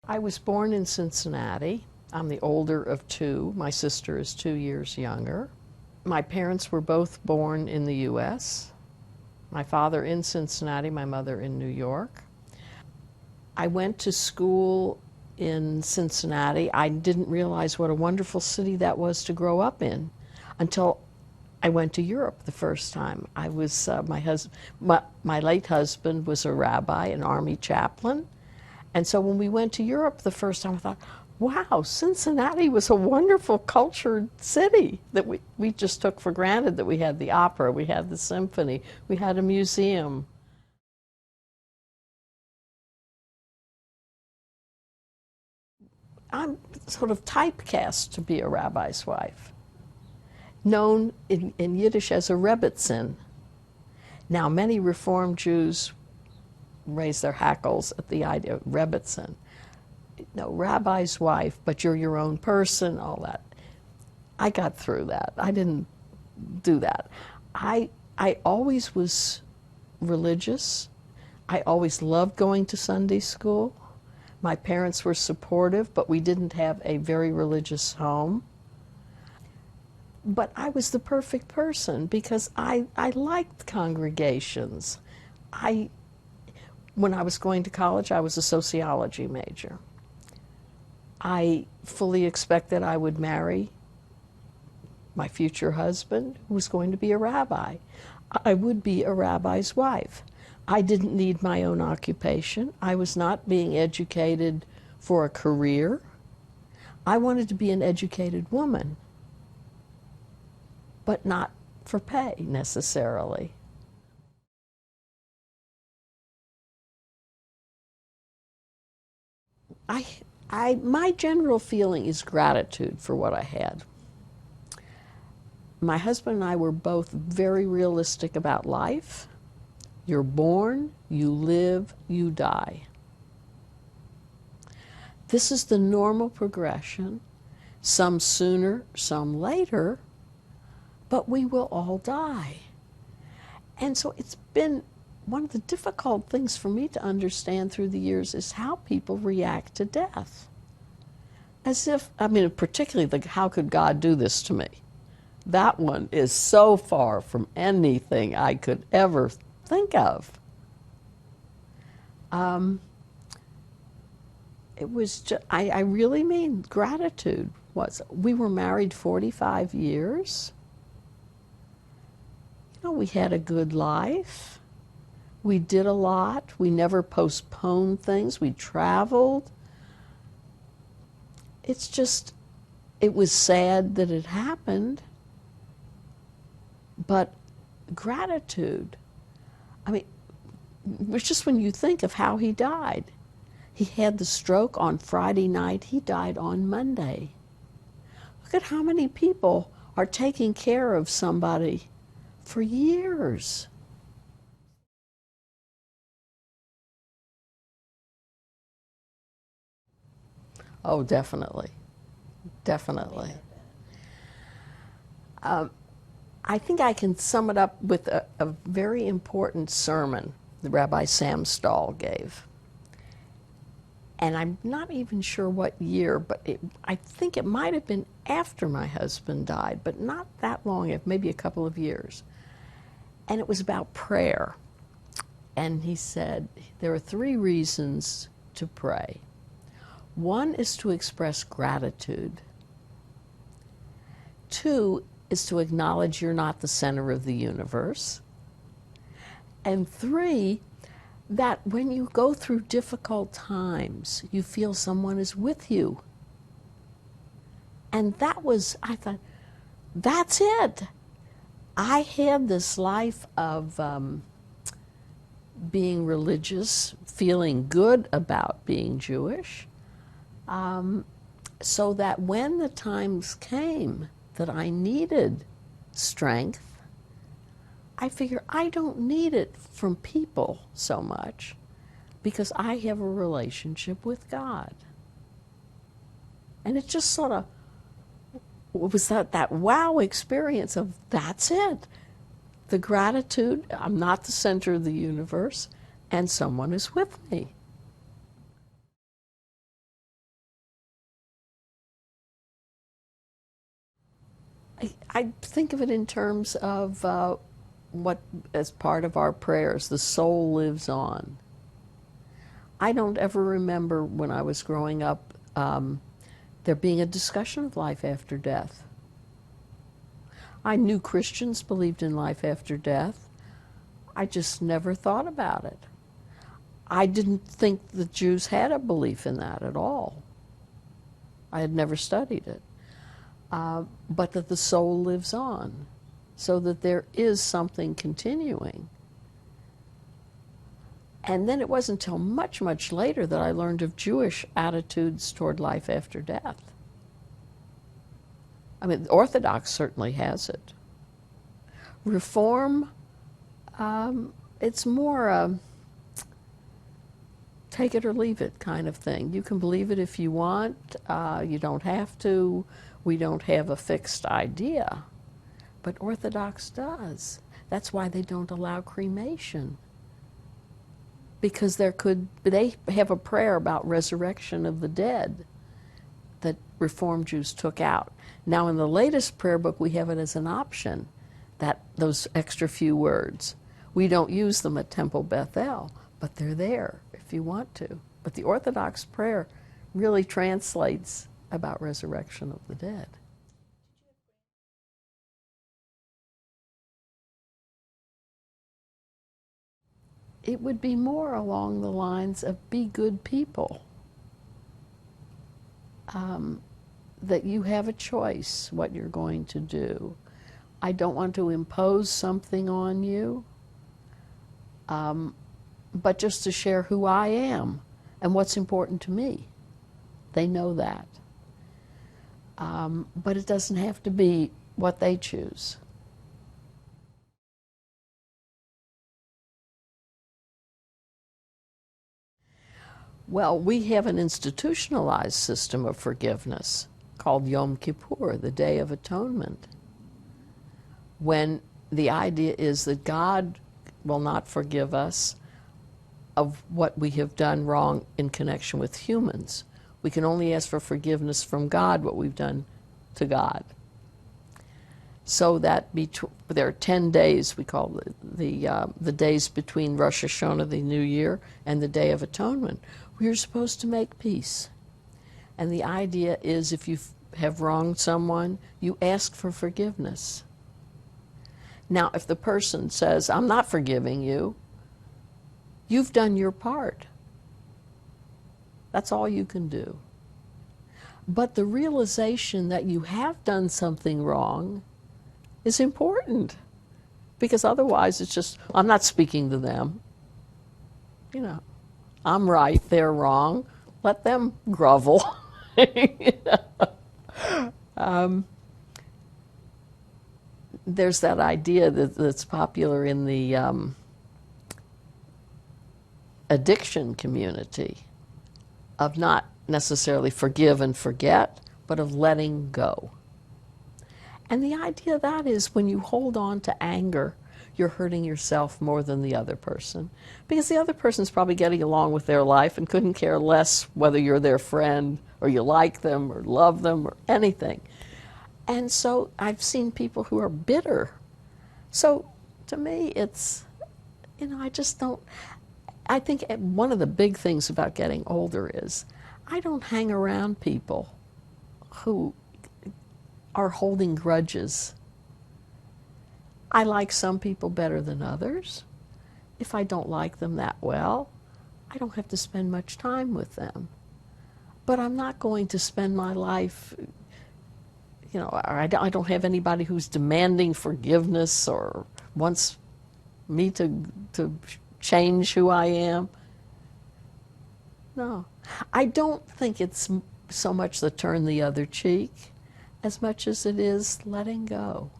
I was born in Cincinnati. I'm the older of two. My sister is 2 years younger. My parents were both born in the U.S. My father in Cincinnati, my mother in New York. I went to school in Cincinnati. I didn't realize what a wonderful city that was to grow up in until I went to Europe the first time. I was, my late husband was a rabbi, an army chaplain. And so when we went to Europe the first time, I thought, wow, Cincinnati was a wonderful cultured city that we just took for granted, that we had the opera, we had the symphony, we had a museum. I'm sort of typecast to be a rabbi's wife, known in Yiddish as a Rebbetzin. Now, many Reform Jews raise their hackles at the idea of Rebbetzin. No, rabbi's wife, but you're your own person, all that. I got through that. I didn't do that. I always was religious. I always loved going to Sunday school. My parents were supportive, but we didn't have a very religious home. But I was the perfect person because I liked congregations. When I was going to college, I was a sociology major. I fully expected I would marry my future husband, who was going to be a rabbi. I would be a rabbi's wife. I didn't need my own occupation. I was not being educated for a career. I wanted to be an educated woman, but not for pay necessarily. My general feeling is gratitude for what I had. My husband and I were both very realistic about life. You're born, you live, you die. This is the normal progression, some sooner, some later, but we will all die. And so it's been one of the difficult things for me to understand through the years is how people react to death. As if, I mean, particularly how could God do this to me? That one is so far from anything I could ever think of. It was just, I really mean gratitude. We were married 45 years. You know, we had a good life. We did a lot. We never postponed things. We traveled. It's just, it was sad that it happened, but gratitude. I mean, it's just when you think of how he died. He had the stroke on Friday night. He died on Monday. Look at how many people are taking care of somebody for years. Oh, definitely. Definitely. I think I can sum it up with a very important sermon that Rabbi Sam Stahl gave. And I'm not even sure what year, but I think it might have been after my husband died, but not that long, maybe a couple of years. And it was about prayer. And he said, there are 3 reasons to pray. One is to express gratitude. 2 is to acknowledge you're not the center of the universe. And 3, that when you go through difficult times, you feel someone is with you. And that was, I thought, that's it. I had this life of being religious, feeling good about being Jewish, so that when the times came that I needed strength, I figure I don't need it from people so much because I have a relationship with God. And it just sort of was that wow experience of that's it. The gratitude, I'm not the center of the universe, and someone is with me. I think of it in terms of what, as part of our prayers, the soul lives on. I don't ever remember when I was growing up there being a discussion of life after death. I knew Christians believed in life after death. I just never thought about it. I didn't think the Jews had a belief in that at all. I had never studied it. But that the soul lives on, so that there is something continuing. And then it wasn't until much, much later that I learned of Jewish attitudes toward life after death. I mean, Orthodox certainly has it. Reform, it's more a take it or leave it kind of thing. You can believe it if you want. You don't have to. We don't have a fixed idea. But Orthodox does. That's why they don't allow cremation. Because they have a prayer about resurrection of the dead that Reform Jews took out. Now in the latest prayer book we have it as an option, those extra few words. We don't use them at Temple Bethel, but they're there if you want to. But the Orthodox prayer really translates about resurrection of the dead. It would be more along the lines of be good people. That you have a choice what you're going to do. I don't want to impose something on you, but just to share who I am and what's important to me. They know that. But it doesn't have to be what they choose. Well, we have an institutionalized system of forgiveness called Yom Kippur, the Day of Atonement, when the idea is that God will not forgive us of what we have done wrong in connection with humans. We can only ask for forgiveness from God, what we've done to God. So that there are 10 days, we call the days between Rosh Hashanah, the New Year, and the Day of Atonement. We're supposed to make peace. And the idea is if you have wronged someone, you ask for forgiveness. Now, if the person says, I'm not forgiving you, you've done your part. That's all you can do. But the realization that you have done something wrong is important, because otherwise it's just, I'm not speaking to them. You know, I'm right, they're wrong. Let them grovel. There's that idea that's popular in the addiction community of not necessarily forgive and forget, but of letting go. And the idea of that is when you hold on to anger, you're hurting yourself more than the other person. Because the other person's probably getting along with their life and couldn't care less whether you're their friend or you like them or love them or anything. And so I've seen people who are bitter. So to me, it's, I just don't, I think one of the big things about getting older is I don't hang around people who are holding grudges. I like some people better than others. If I don't like them that well, I don't have to spend much time with them. But I'm not going to spend my life, I don't have anybody who's demanding forgiveness or wants me to change who I am. No. I don't think it's so much the turn the other cheek as much as it is letting go.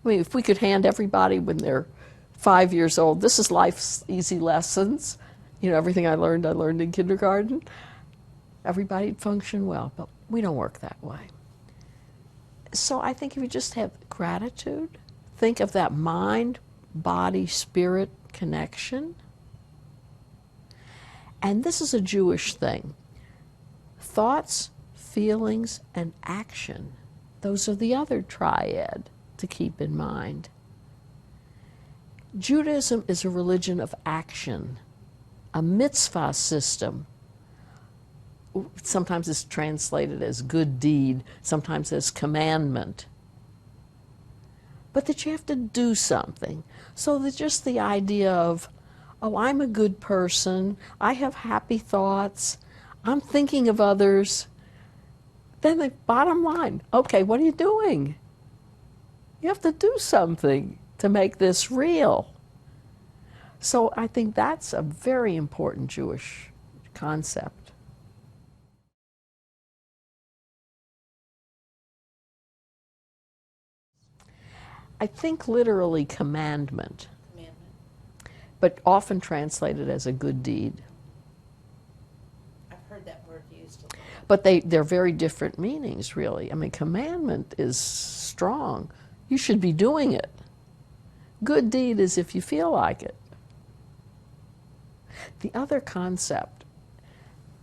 I mean, if we could hand everybody when they're 5 years old, this is life's easy lessons, everything I learned in kindergarten, everybody'd function well, but we don't work that way. So I think if you just have gratitude, think of that mind, body, spirit connection, And this is a Jewish thing. Thoughts, feelings, and action. Those are the other triad to keep in mind. Judaism is a religion of action, a mitzvah system. Sometimes it's translated as good deed, sometimes as commandment. But that you have to do something. So that just the idea of, oh, I'm a good person, I have happy thoughts, I'm thinking of others. Then the bottom line, okay, what are you doing? You have to do something to make this real. So I think that's a very important Jewish concept. I think literally commandment, but often translated as a good deed. I've heard that word used a lot. But they're very different meanings, really. I mean, commandment is strong. You should be doing it. Good deed is if you feel like it. The other concept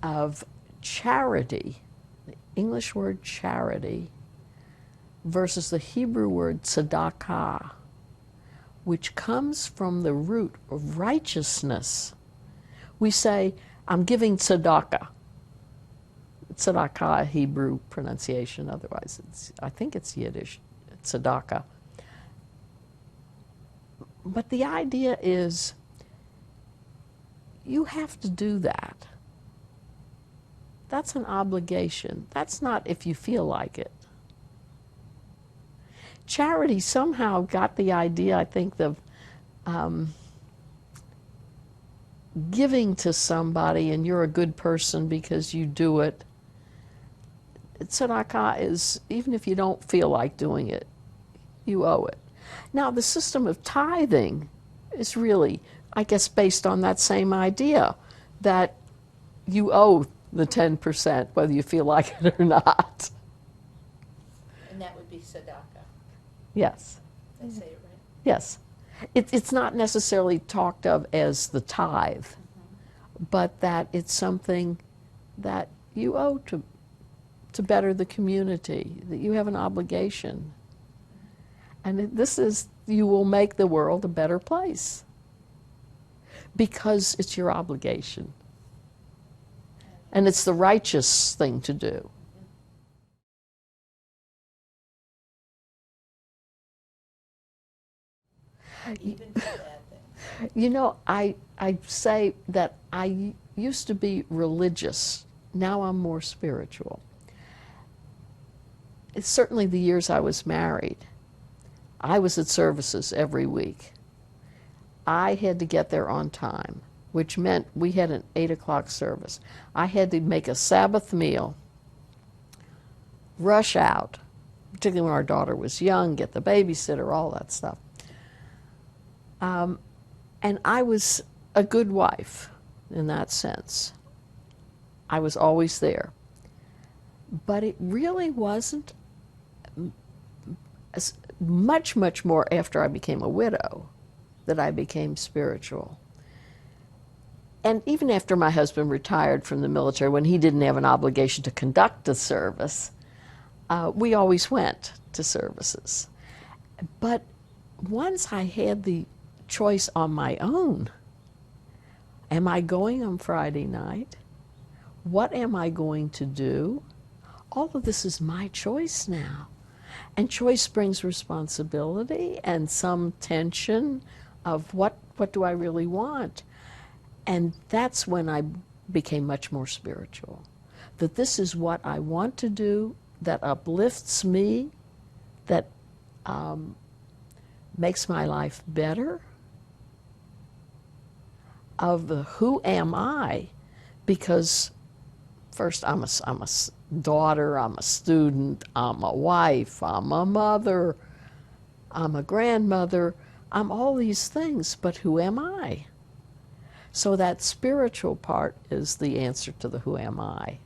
of charity, the English word charity, versus the Hebrew word tzedakah, which comes from the root of righteousness. We say, I'm giving tzedakah. Tzedakah, Hebrew pronunciation, otherwise I think it's Yiddish, tzedakah. But the idea is, you have to do that. That's an obligation. That's not if you feel like it. Charity somehow got the idea, I think, of giving to somebody and you're a good person because you do it. Tzedakah is, even if you don't feel like doing it, you owe it. Now, the system of tithing is really, I guess, based on that same idea, that you owe the 10%, whether you feel like it or not. And that would be tzedakah. Yes. Did I say it right? Yes. It's not necessarily talked of as the tithe, but that it's something that you owe to better the community, that you have an obligation. And this is, you will make the world a better place because it's your obligation. And it's the righteous thing to do. Even for bad things. You know, I say that I used to be religious. Now I'm more spiritual. It's certainly the years I was married. I was at services every week. I had to get there on time, which meant we had an 8 o'clock service. I had to make a Sabbath meal, rush out, particularly when our daughter was young, get the babysitter, all that stuff. And I was a good wife in that sense. I was always there. But it really wasn't much, much more after I became a widow that I became spiritual. And even after my husband retired from the military, when he didn't have an obligation to conduct a service, we always went to services. But once I had the choice on my own, am I going on Friday night? What am I going to do? All of this is my choice now. And choice brings responsibility and some tension of what do I really want? And that's when I became much more spiritual. That this is what I want to do, that uplifts me, that makes my life better. Of the who am I? Because first I'm a daughter, I'm a student, I'm a wife, I'm a mother, I'm a grandmother, I'm all these things, but who am I? So that spiritual part is the answer to the who am I.